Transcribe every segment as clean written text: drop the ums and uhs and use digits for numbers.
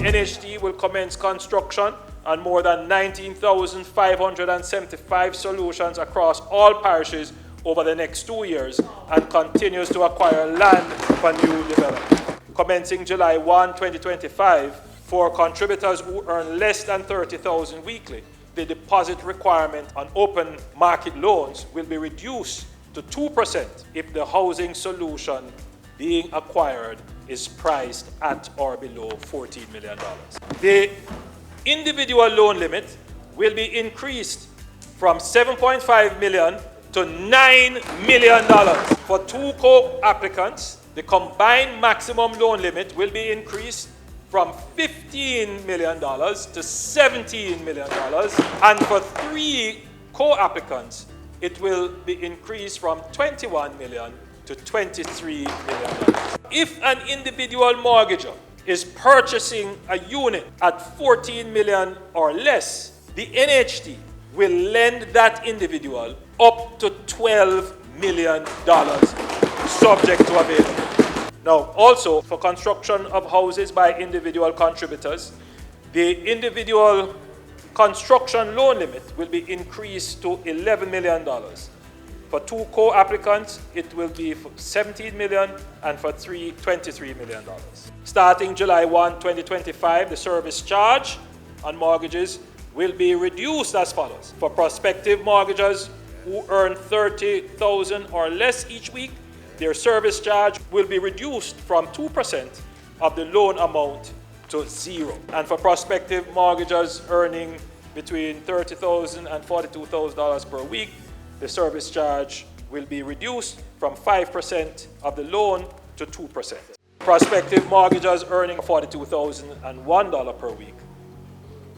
NHD will commence construction on more than 19,575 solutions across all parishes over the next 2 years and continues to acquire land for new development. Commencing July 1, 2025, for contributors who earn less than $30,000 weekly, the deposit requirement on open market loans will be reduced to 2% if the housing solution being acquired is priced at or below $14 million. The individual loan limit will be increased from $7.5 million to $9 million. For 2 co-applicants, the combined maximum loan limit will be increased from $15 million to $17 million. And for 3 co-applicants, it will be increased from $21 million to $23 million. If an individual mortgager is purchasing a unit at $14 million or less, the NHD will lend that individual up to $12 million, subject to availability. Now, also, for construction of houses by individual contributors, the individual construction loan limit will be increased to $11 million. For 2 co-applicants, it will be $17 million, and for 3, $23 million. Starting July 1, 2025, the service charge on mortgages will be reduced as follows. For prospective mortgagors who earn $30,000 or less each week, their service charge will be reduced from 2% of the loan amount to 0. And for prospective mortgagors earning between $30,000 and $42,000 per week, the service charge will be reduced from 5% of the loan to 2%. Prospective mortgagors earning $42,001 per week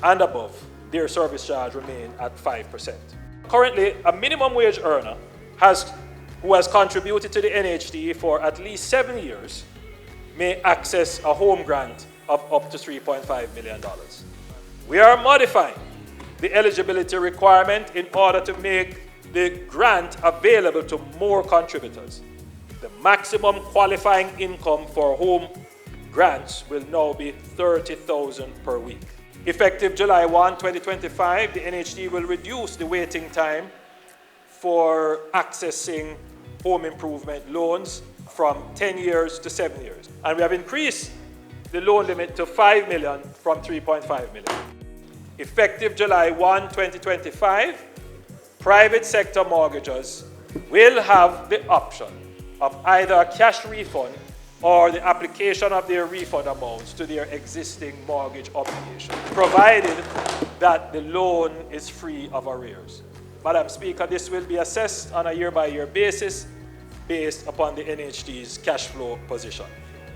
and above, their service charge remain at 5%. Currently, a minimum wage earner who has contributed to the NHD for at least 7 years may access a home grant of up to $3.5 million. We are modifying the eligibility requirement in order to make the grant available to more contributors. The maximum qualifying income for home grants will now be $30,000 per week. Effective July 1, 2025, the NHD will reduce the waiting time for accessing home improvement loans from 10 years to 7 years. And we have increased the loan limit to $5 million from $3.5 million. Effective July 1, 2025, private sector mortgagors will have the option of either a cash refund or the application of their refund amounts to their existing mortgage obligation, provided that the loan is free of arrears. Madam Speaker, this will be assessed on a year-by-year basis based upon the NHD's cash flow position.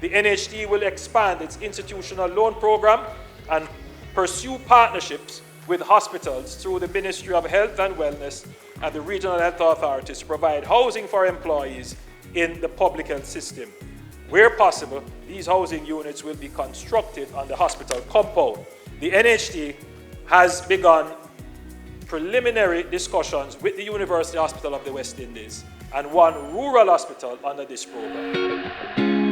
The NHD will expand its institutional loan program and pursue partnerships with hospitals through the Ministry of Health and Wellness and the regional health authorities to provide housing for employees in the public health system. Where possible, these housing units will be constructed on the hospital compound. The NHD has begun preliminary discussions with the University Hospital of the West Indies and 1 rural hospital under this program.